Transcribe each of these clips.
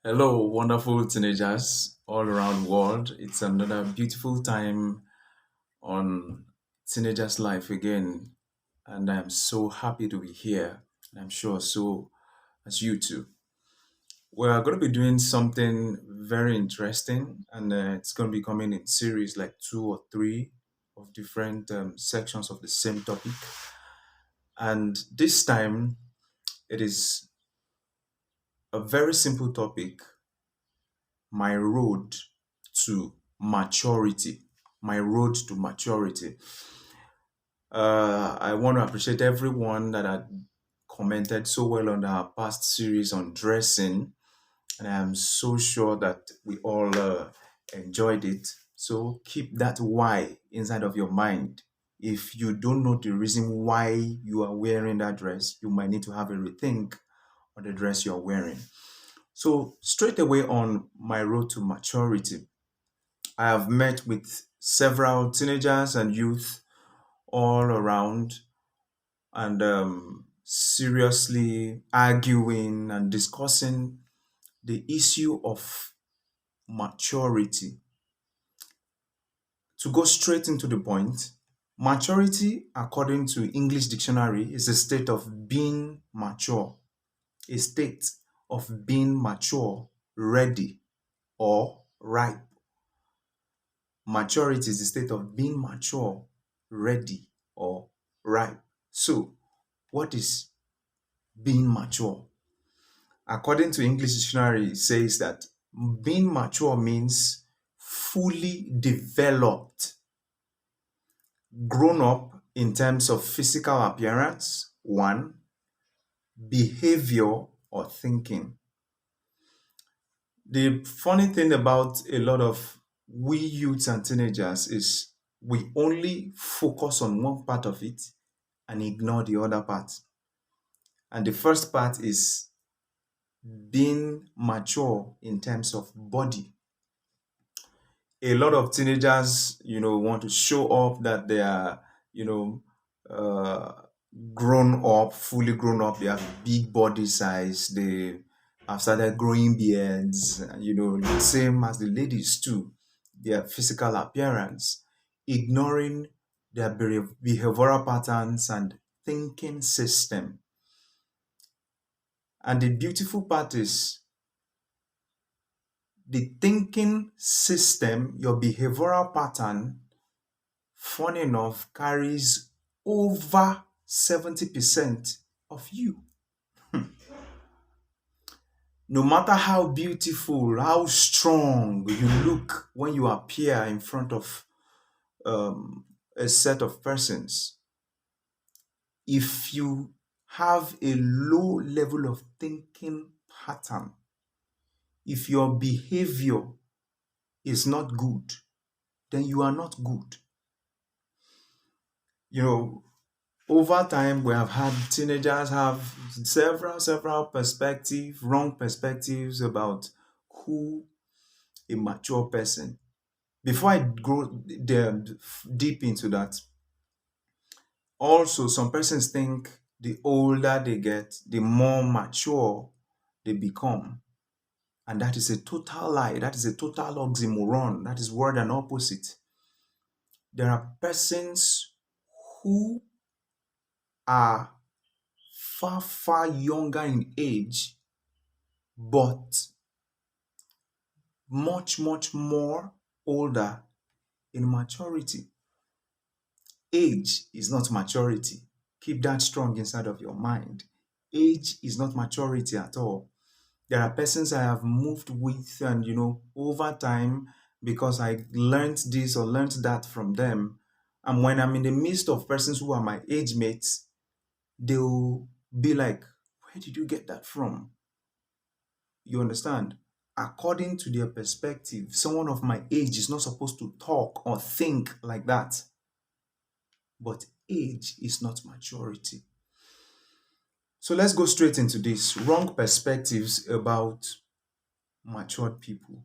Hello, wonderful teenagers all around the world. It's another beautiful time on Teenagers Life again, and I'm so happy to be here. I'm sure so as you too. We're going to be doing something very interesting, and it's going to be coming in series like two or three of different sections of the same topic. And this time, it is a very simple topic: my road to maturity. My road to maturity. I want to appreciate everyone that had commented so well on our past series on dressing, and I am so sure that we all enjoyed it. So keep that why inside of your mind. If you don't know the reason why you are wearing that dress, you might need to have a rethink on the dress you're wearing. So, straight away on my road to maturity, I have met with several teenagers and youth all around and seriously arguing and discussing the issue of maturity. To go straight into the point, maturity, according to English dictionary, is a state of being mature, a state of being mature, ready, or ripe. Maturity is the state of being mature, ready, or ripe. So, what is being mature? According to English dictionary, it says that being mature means fully developed, grown up in terms of physical appearance, one, behavior or thinking. The funny thing about a lot of we youths and teenagers is we only focus on one part of it and ignore the other part. And the first part is being mature in terms of body. A lot of teenagers, want to show off that they are, you know, uh, grown up, fully grown up. They have big body size. They have started growing beards, the same as the ladies too. Their physical appearance, ignoring their behavioral patterns and thinking system. And the beautiful part is the thinking system, your behavioral pattern, funny enough, carries over 70% of you. No matter how beautiful, how strong you look when you appear in front of a set of persons, if you have a low level of thinking pattern, if your behavior is not good, then you are not good. You know, over time, we have had teenagers have several wrong perspectives about who a mature person. Before I go there deep into that, also some persons think the older they get, the more mature they become. And that is a total lie. That is a total oxymoron. That is word and opposite. There are persons who are far younger in age, but much more older in maturity. Age is not maturity. Keep that strong inside of your mind. Age is not maturity at all. There are persons I have moved with, and over time, because I learned this or learned that from them. And when I'm in the midst of persons who are my age mates, they'll be like, "Where did you get that from?" You understand? According to their perspective, someone of my age is not supposed to talk or think like that. But age is not maturity. So let's go straight into this. Wrong perspectives about matured people.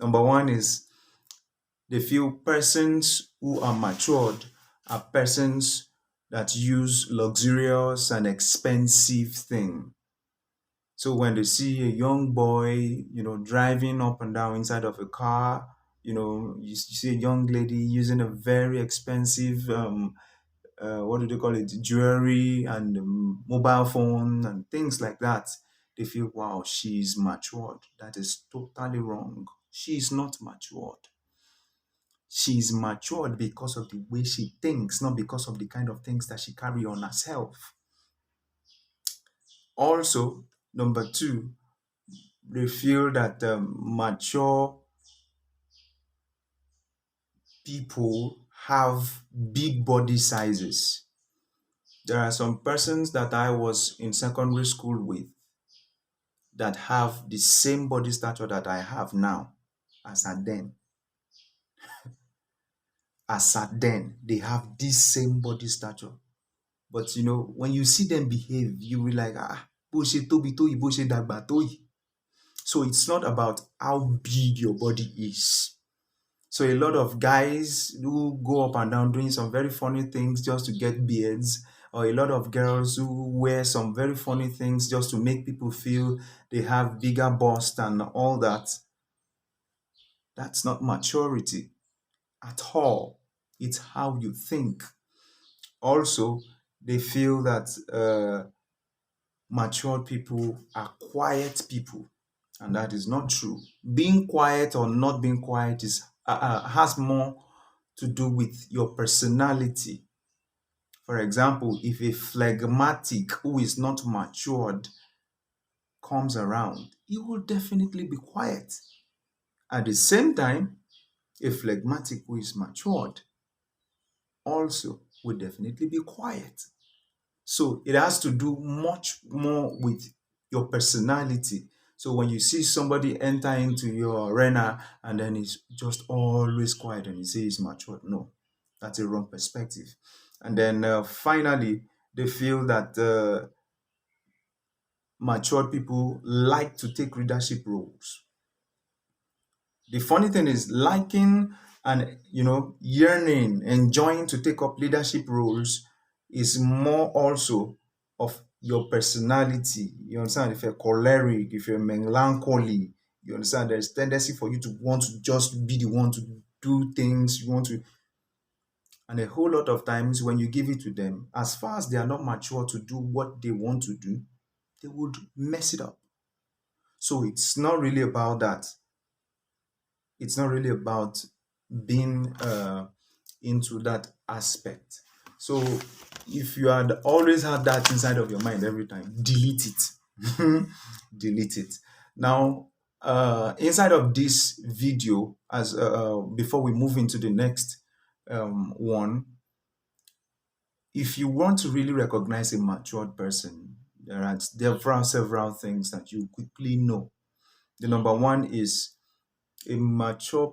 Number one is they feel persons who are matured are persons that use luxurious and expensive things. So when they see a young boy, driving up and down inside of a car, you see a young lady using a very expensive, what do they call it, jewelry and mobile phone and things like that, they feel, wow, she's matured. That is totally wrong. She is not matured. She's matured because of the way she thinks, not because of the kind of things that she carry on herself. Also, number two, they feel that mature people have big body sizes. There are some persons that I was in secondary school with that have the same body stature that I have now as at then. As at then, they have this same body stature. But when you see them behave, you will like, bó ṣe tóbi tó yìí, bó ṣe dàgbà tó yìí. So it's not about how big your body is. So a lot of guys who go up and down doing some very funny things just to get beards, or a lot of girls who wear some very funny things just to make people feel they have bigger bust and all that. That's not maturity at all. It's how you think. Also, they feel that mature people are quiet people, and that is not true. Being quiet or not being quiet has more to do with your personality. For example, if a phlegmatic who is not matured comes around, he will definitely be quiet. At the same time, a phlegmatic who is matured also will definitely be quiet. So it has to do much more with your personality. So when you see somebody enter into your arena and then he's just always quiet and you say he's matured, no, that's a wrong perspective. And then finally, they feel that matured people like to take leadership roles. The funny thing is, liking and yearning, enjoying to take up leadership roles is more also of your personality. You understand? If you're choleric, if you're melancholy, you understand there's tendency for you to want to just be the one to do things. You want to, and a whole lot of times when you give it to them, as far as they are not mature to do what they want to do, they would mess it up. So it's not really about that. It's not really about being into that aspect. So if you had always had that inside of your mind every time, delete it. Delete it. Now, inside of this video, as before we move into the next one, if you want to really recognize a matured person, there are several things that you quickly know. The number one is an immature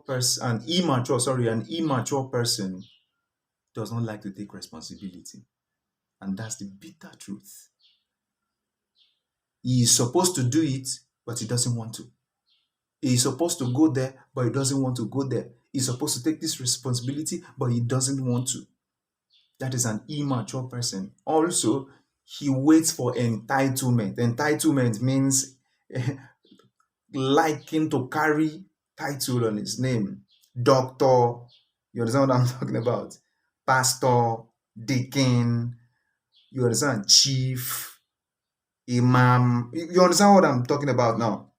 person does not like to take responsibility. And that's the bitter truth. He is supposed to do it, but he doesn't want to. He is supposed to go there, but he doesn't want to go there. He's supposed to take this responsibility, but he doesn't want to. That is an immature person. Also, he waits for entitlement. Entitlement means liking to carry title on his name. Doctor, you understand what I'm talking about? Pastor, deacon, you understand? Chief, imam. You understand what I'm talking about now?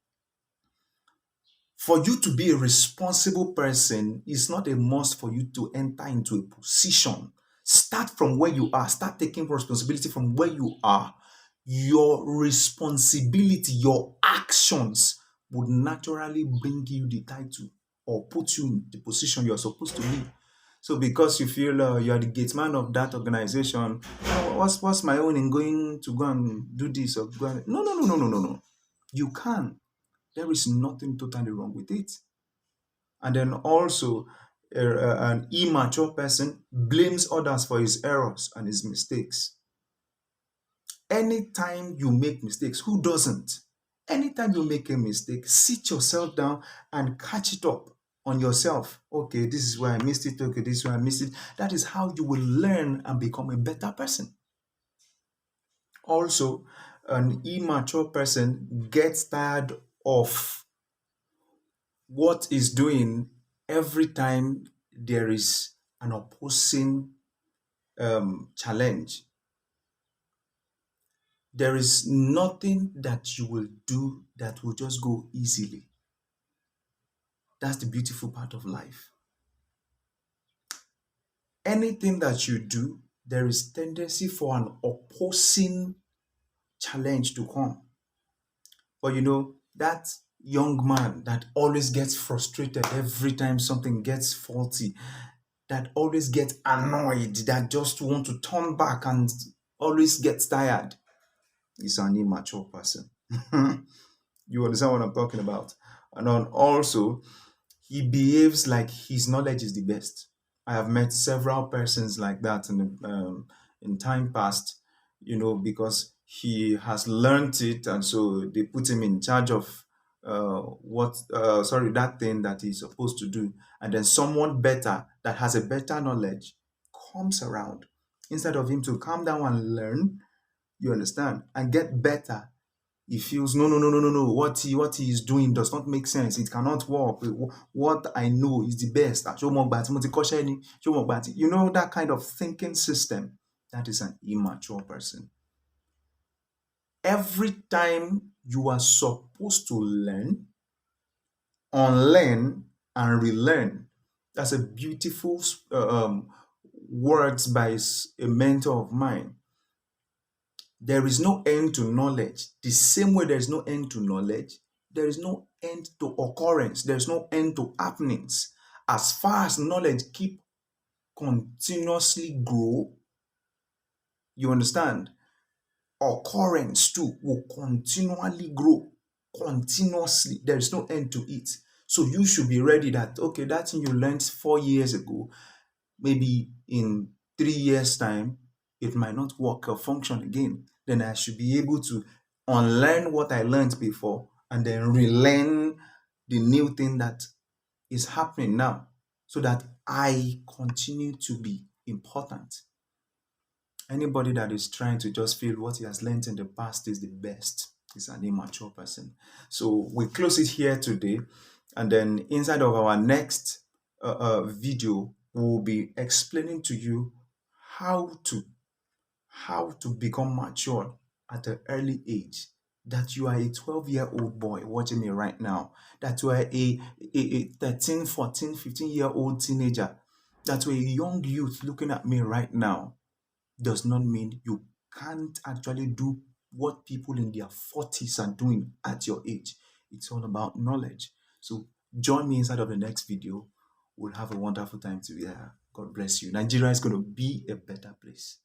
For you to be a responsible person, it's not a must for you to enter into a position. Start from where you are. Start taking responsibility from where you are. Your responsibility, your actions would naturally bring you the title or put you in the position you're supposed to be. So because you feel you are the gate man of that organization, what's my own in going to go and do this or go and... No. You can. There is nothing totally wrong with it. And then also, an immature person blames others for his errors and his mistakes. Anytime you make mistakes, who doesn't? Anytime you make a mistake, sit yourself down and catch it up on yourself. Okay, this is where I missed it. Okay, this is where I missed it. That is how you will learn and become a better person. Also, An immature person gets tired of what is doing every time there is an opposing challenge. There is nothing that you will do that will just go easily. That's the beautiful part of life. Anything that you do, there is tendency for an opposing challenge to come. But that young man that always gets frustrated every time something gets faulty, that always gets annoyed, that just want to turn back and always gets tired, is an immature person. You understand what I'm talking about? And then also, he behaves like his knowledge is the best. I have met several persons like that in time past, because he has learned it, and so they put him in charge of that thing that he's supposed to do, and then someone better that has a better knowledge comes around instead of him to calm down and learn. You understand, and get better. He feels no, no, no, no, no, no. What he is doing does not make sense. It cannot work. What I know is the best. That kind of thinking system. That is an immature person. Every time you are supposed to learn, unlearn, and relearn. That's a beautiful words by a mentor of mine. There is no end to knowledge. The same way there is no end to knowledge, there is no end to occurrence. There is no end to happenings. As far as knowledge keep continuously grow, you understand? Occurrence too will continually grow. Continuously. There is no end to it. So you should be ready that, okay, that thing you learned 4 years ago, maybe in 3 years' time, it might not work or function again. Then I should be able to unlearn what I learned before and then relearn the new thing that is happening now so that I continue to be important. Anybody that is trying to just feel what he has learned in the past is the best is an immature person. So we close it here today. And then inside of our next video, we'll be explaining to you how to become mature at an early age. That you are a 12-year-old boy watching me right now. That you are a 13, 14, 15-year-old teenager. That you are a young youth looking at me right now. Does not mean you can't actually do what people in their 40s are doing at your age. It's all about knowledge. So join me inside of the next video. We'll have a wonderful time together. God bless you. Nigeria is going to be a better place.